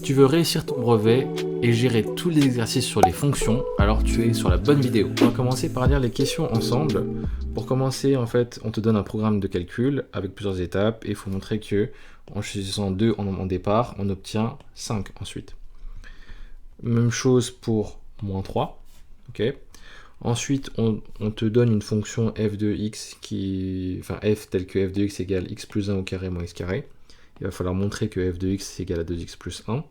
Tu veux réussir ton brevet et gérer tous les exercices sur les fonctions, alors tu es sur la bonne vidéo. On va commencer par lire les questions ensemble. Pour commencer, en fait, on te donne un programme de calcul avec plusieurs étapes et il faut montrer que en choisissant 2 en départ, on obtient 5 ensuite. Même chose pour moins 3. Okay. Ensuite, on te donne une fonction f de x f telle que f de x égale x plus 1 au carré moins x carré. Il va falloir montrer que f de x est égal à 2x plus 1.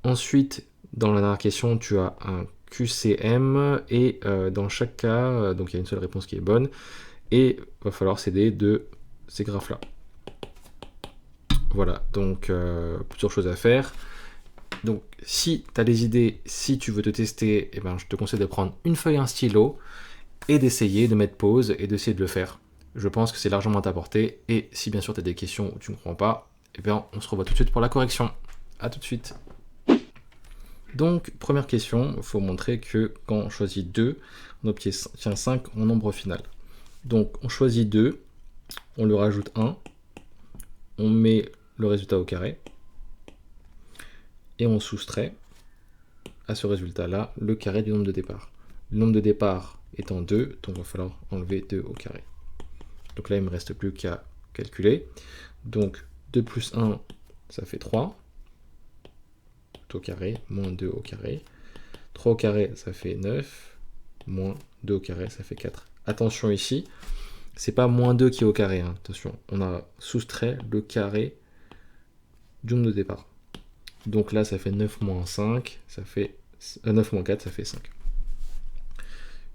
Ensuite, dans la dernière question, tu as un QCM et dans chaque cas, donc il y a une seule réponse qui est bonne et il va falloir s'aider de ces graphes-là. Voilà, donc plusieurs choses à faire. Donc si tu as des idées, si tu veux te tester, eh ben, je te conseille de prendre une feuille et un stylo et d'essayer de mettre pause et d'essayer de le faire. Je pense que c'est largement à ta portée et si bien sûr tu as des questions où tu ne comprends pas, eh bien, on se revoit tout de suite pour la correction. A tout de suite. Donc, première question, il faut montrer que quand on choisit 2, on obtient 5 en nombre final. Donc, on choisit 2, on lui rajoute 1, on met le résultat au carré, et on soustrait à ce résultat-là le carré du nombre de départ. Le nombre de départ étant 2, donc il va falloir enlever 2 au carré. Donc là, il ne me reste plus qu'à calculer. Donc, 2 plus 1, ça fait 3. Au carré, moins 2 au carré. 3 au carré, ça fait 9. Moins 2 au carré, ça fait 4. Attention ici, c'est pas moins 2 qui est au carré. Hein. Attention, on a soustrait le carré du nombre de départ. Donc là, ça fait 9 moins 5, ça fait 9 moins 4, ça fait 5.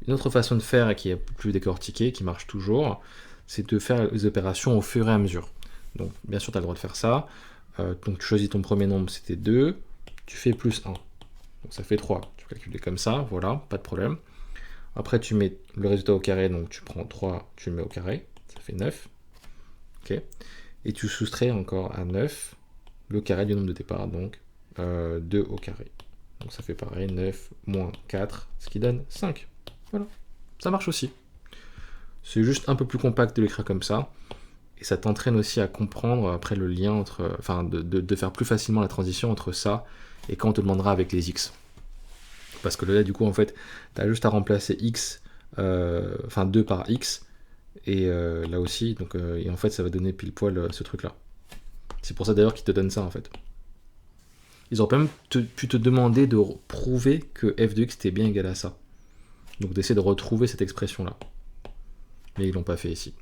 Une autre façon de faire, et qui est plus décortiquée, qui marche toujours, c'est de faire les opérations au fur et à mesure. Donc, bien sûr, tu as le droit de faire ça. Donc, tu choisis ton premier nombre, c'était 2. Tu fais plus 1. Donc, ça fait 3. Tu calcules comme ça, voilà, pas de problème. Après, tu mets le résultat au carré, donc tu prends 3, tu le mets au carré, ça fait 9. Okay. Et tu soustrais encore à 9 le carré du nombre de départ, donc 2 au carré. Donc ça fait pareil, 9 moins 4, ce qui donne 5. Voilà, ça marche aussi. C'est juste un peu plus compact de l'écrire comme ça, et ça t'entraîne aussi à comprendre après le lien entre, enfin de faire plus facilement la transition entre ça et quand on te demandera avec les x. Parce que là, du coup, en fait, tu as juste à remplacer x, 2 par x, et là aussi, donc, et en fait, ça va donner pile poil ce truc-là. C'est pour ça d'ailleurs qu'ils te donnent ça, en fait. Ils auraient même pu te demander de prouver que f de x était bien égal à ça. Donc d'essayer de retrouver cette expression-là. Mais ils l'ont pas fait ici.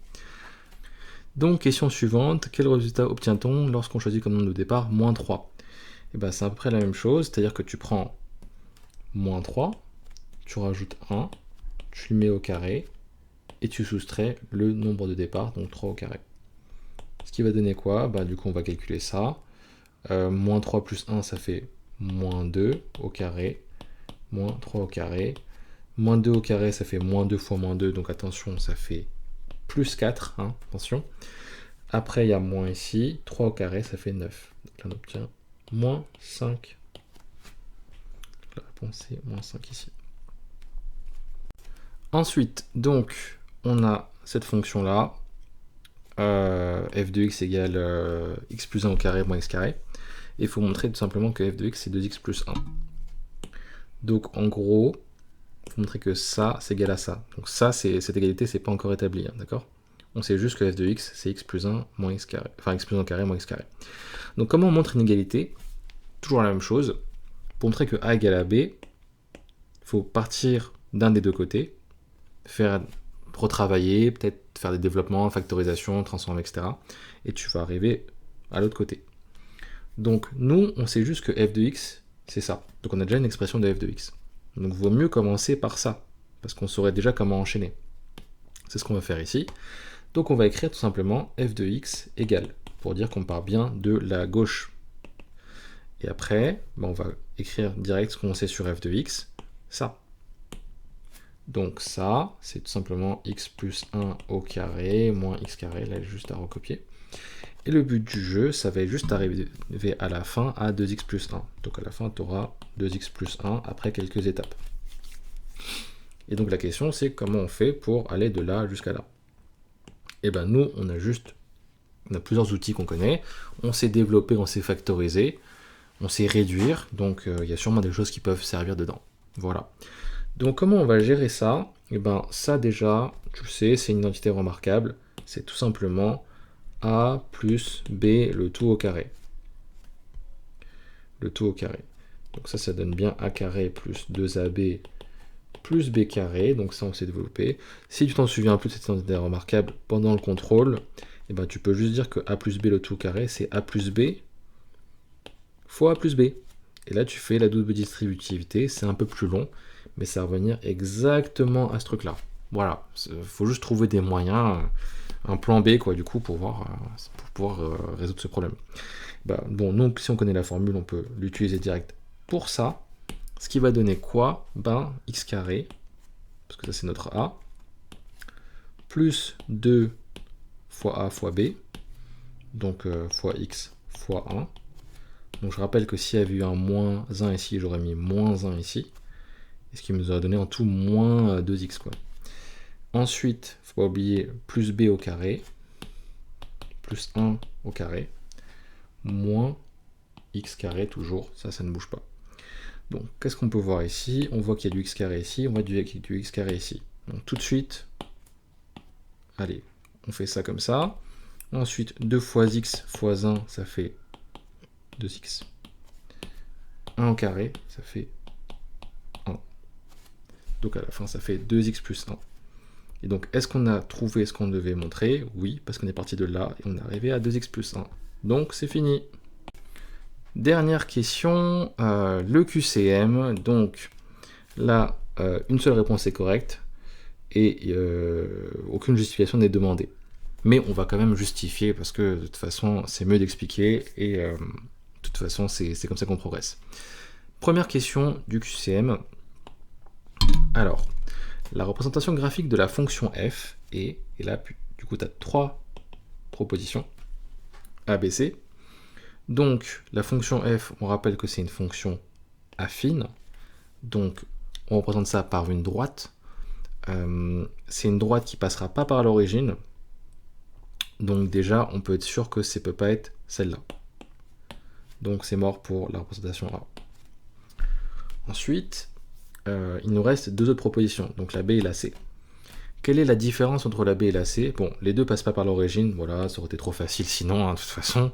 Donc, question suivante, quel résultat obtient-on lorsqu'on choisit comme nombre de départ moins 3 ? Et ben, c'est à peu près la même chose, c'est-à-dire que tu prends moins 3, tu rajoutes 1, tu le mets au carré, et tu soustrais le nombre de départ, donc 3 au carré. Ce qui va donner quoi ? Bah, du coup, on va calculer ça. Moins 3 plus 1, ça fait moins 2 au carré, moins 3 au carré. Moins 2 au carré, ça fait moins 2 fois moins 2, donc attention, ça fait plus 4, hein, attention. Après, il y a moins ici, 3 au carré, ça fait 9. Donc là, on obtient moins 5. La réponse est moins 5 ici. Ensuite, donc, on a cette fonction-là, f de x égale x plus 1 au carré moins x carré. Et il faut montrer tout simplement que f de x c'est 2x plus 1. Donc, en gros, il faut montrer que ça, c'est égal à ça. Donc ça, cette égalité, c'est pas encore établi, hein, d'accord ? On sait juste que f de x, c'est x plus 1 moins x carré. Enfin, x plus 1 au carré moins x carré. Donc, comment on montre une égalité ? Toujours la même chose. Pour montrer que a égale à b, il faut partir d'un des deux côtés, retravailler, peut-être faire des développements, factorisation, transform, etc. Et tu vas arriver à l'autre côté. Donc, nous, on sait juste que f de x, c'est ça. Donc, on a déjà une expression de f de x. Donc, il vaut mieux commencer par ça, parce qu'on saurait déjà comment enchaîner. C'est ce qu'on va faire ici. Donc, on va écrire tout simplement f de x égale, pour dire qu'on part bien de la gauche. Et après, on va écrire direct ce qu'on sait sur f de x, ça. Donc ça, c'est tout simplement x plus 1 au carré moins x carré, là juste à recopier. Et le but du jeu, ça va juste arriver à la fin à 2x plus 1. Donc à la fin, tu auras 2x plus 1 après quelques étapes. Et donc la question, c'est comment on fait pour aller de là jusqu'à là. Et bien nous, on a plusieurs outils qu'on connaît. On s'est développé, on s'est factorisé. On sait réduire, donc il y a sûrement des choses qui peuvent servir dedans. Voilà. Donc comment on va gérer ça? Eh ben ça déjà, tu le sais, c'est une identité remarquable. C'est tout simplement a plus b le tout au carré. Le tout au carré. Donc ça donne bien a carré plus 2ab plus b carré. Donc ça, on s'est développé. Si tu t'en souviens plus de cette identité remarquable pendant le contrôle, eh ben, tu peux juste dire que a plus b le tout au carré, c'est a plus b fois a plus b. Et là, tu fais la double distributivité. C'est un peu plus long, mais ça va revenir exactement à ce truc-là. Voilà. Il faut juste trouver des moyens, un plan B, quoi, du coup, pour pouvoir résoudre ce problème. Bah, bon, donc, si on connaît la formule, on peut l'utiliser direct pour ça. Ce qui va donner quoi? Ben, x carré, parce que ça, c'est notre a, plus 2 fois a fois b, donc fois x fois 1. Donc je rappelle que s'il y avait eu un moins 1 ici, j'aurais mis moins 1 ici. Et ce qui nous aurait donné en tout moins 2x, quoi. Ensuite, il ne faut pas oublier plus b au carré, plus 1 au carré, moins x carré toujours, ça ne bouge pas. Donc qu'est-ce qu'on peut voir ici? On voit qu'il y a du x carré ici, on voit qu'il y a du x carré ici. Donc tout de suite, allez, on fait ça comme ça. Ensuite, 2 fois x fois 1, ça fait 2x. 1 au carré, ça fait 1. Donc à la fin, ça fait 2x plus 1. Et donc, est-ce qu'on a trouvé ce qu'on devait montrer? Oui, parce qu'on est parti de là et on est arrivé à 2x plus 1. Donc, c'est fini. Dernière question, le QCM. Donc, là, une seule réponse est correcte et aucune justification n'est demandée. Mais on va quand même justifier parce que de toute façon, c'est mieux d'expliquer et de toute façon, c'est comme ça qu'on progresse. Première question du QCM. Alors, la représentation graphique de la fonction f est, et là, du coup, tu as 3 propositions, A, B, C. Donc, la fonction f, on rappelle que c'est une fonction affine. Donc, on représente ça par une droite. C'est une droite qui passera pas par l'origine. Donc déjà, on peut être sûr que ça ne peut pas être celle-là. Donc c'est mort pour la représentation A. Ensuite, il nous reste 2 autres propositions, donc la B et la C. Quelle est la différence entre la B et la C? Bon, les deux passent pas par l'origine, voilà, ça aurait été trop facile sinon, hein, de toute façon.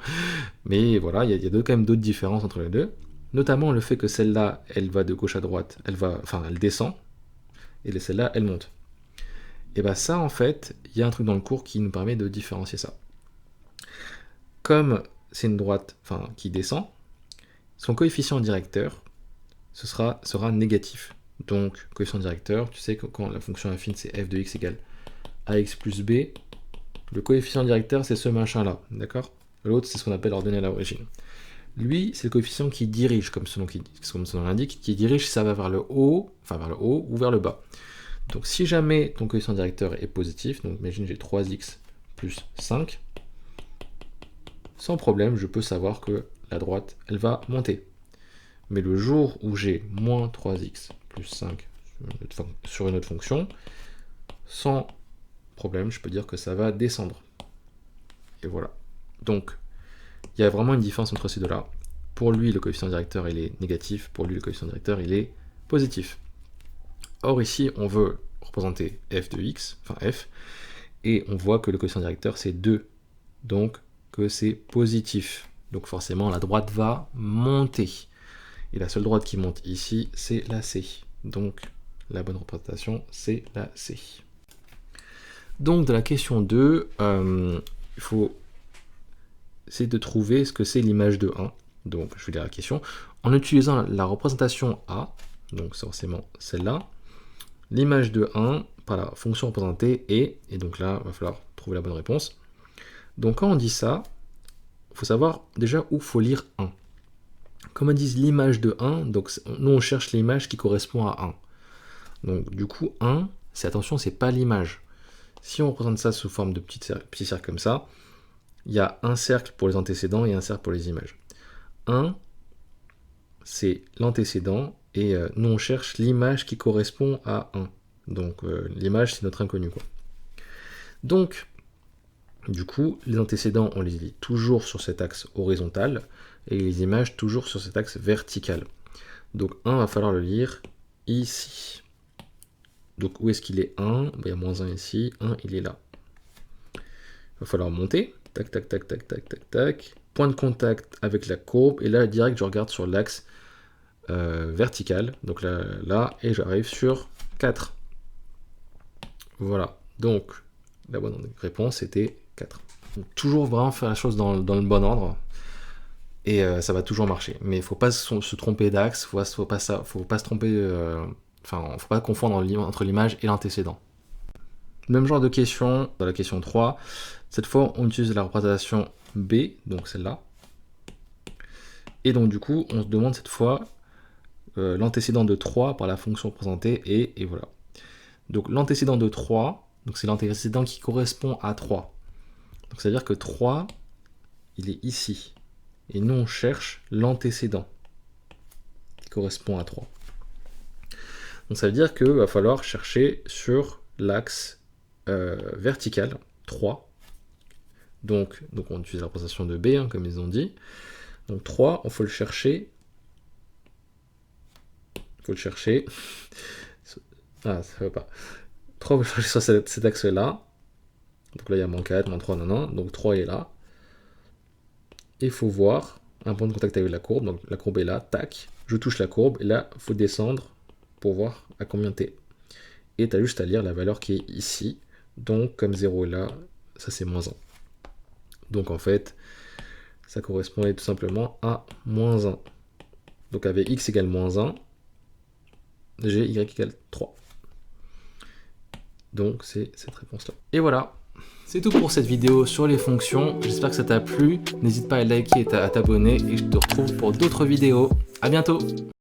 Mais voilà, il y a quand même d'autres différences entre les deux. Notamment le fait que celle-là, elle va de gauche à droite, elle descend, et celle-là, elle monte. Et bien ça, en fait, il y a un truc dans le cours qui nous permet de différencier ça. Comme c'est une droite qui descend, son coefficient directeur sera négatif. Donc, coefficient directeur, tu sais que quand la fonction affine, c'est f de x égale ax plus b, le coefficient directeur, c'est ce machin-là, d'accord? L'autre, c'est ce qu'on appelle ordonnée à l'origine. Lui, c'est le coefficient qui dirige, comme son nom l'indique, qui dirige si ça va vers le haut, ou vers le bas. Donc, si jamais ton coefficient directeur est positif, donc imagine j'ai 3x plus 5, sans problème, je peux savoir que la droite, elle va monter. Mais le jour où j'ai moins 3x plus 5 sur une autre fonction, sans problème, je peux dire que ça va descendre. Et voilà. Donc, il y a vraiment une différence entre ces deux-là. Pour lui, le coefficient directeur, il est négatif. Pour lui, le coefficient directeur, il est positif. Or, ici, on veut représenter f de x, f, et on voit que le coefficient directeur, c'est 2. Donc, que c'est positif. Donc, forcément, la droite va monter. Et la seule droite qui monte ici, c'est la C. Donc, la bonne représentation, c'est la C. Donc, de la question 2, il faut essayer de trouver ce que c'est l'image de 1. Donc, je vais lire la question. En utilisant la représentation A, donc forcément celle-là, l'image de 1 par la fonction représentée est, et donc là, il va falloir trouver la bonne réponse. Donc, quand on dit ça, il faut savoir déjà où il faut lire 1. Comme on dit l'image de 1, donc nous on cherche l'image qui correspond à 1. Donc du coup 1, attention, c'est pas l'image. Si on représente ça sous forme de petits cercles comme ça, il y a un cercle pour les antécédents et un cercle pour les images. 1, c'est l'antécédent, et nous on cherche l'image qui correspond à 1. Donc l'image c'est notre inconnu, quoi. Donc, du coup, les antécédents on les lit toujours sur cet axe horizontal, et les images toujours sur cet axe vertical. Donc 1 va falloir le lire ici. Donc où est-ce qu'il est 1 ? Il y a moins 1 ici, 1 il est là. Il va falloir monter, tac tac tac tac tac tac tac, point de contact avec la courbe, et là direct je regarde sur l'axe vertical, donc là, et j'arrive sur 4. Voilà, donc la bonne réponse était 4. Donc, toujours vraiment faire la chose dans le bon ordre, et ça va toujours marcher. Mais il ne faut pas se tromper d'axe, faut pas se tromper, faut pas confondre entre l'image et l'antécédent. Même genre de question dans la question 3. Cette fois, on utilise la représentation B, donc celle-là. Et donc du coup, on se demande cette fois l'antécédent de 3 par la fonction représentée, et voilà. Donc l'antécédent de 3, c'est l'antécédent qui correspond à 3. Donc c'est-à-dire que 3, il est ici. Et nous, on cherche l'antécédent qui correspond à 3. Donc ça veut dire qu'il va falloir chercher sur l'axe vertical 3. Donc on utilise la représentation de B, hein, comme ils ont dit. Donc 3, il faut le chercher. Ah, ça ne va pas. 3, il faut le chercher sur cet axe-là. Donc là, il y a moins 4, moins 3, non. Donc 3 est là. Et il faut voir un point de contact avec la courbe. Donc la courbe est là, tac. Je touche la courbe, et là, il faut descendre pour voir à combien t'es. Et tu as juste à lire la valeur qui est ici. Donc, comme 0 est là, ça c'est moins 1. Donc en fait, ça correspondait tout simplement à moins 1. Donc avec x égale moins 1, g, y égale 3. Donc c'est cette réponse-là. Et voilà, c'est tout pour cette vidéo sur les fonctions. J'espère que ça t'a plu. N'hésite pas à liker et à t'abonner. Et je te retrouve pour d'autres vidéos. À bientôt!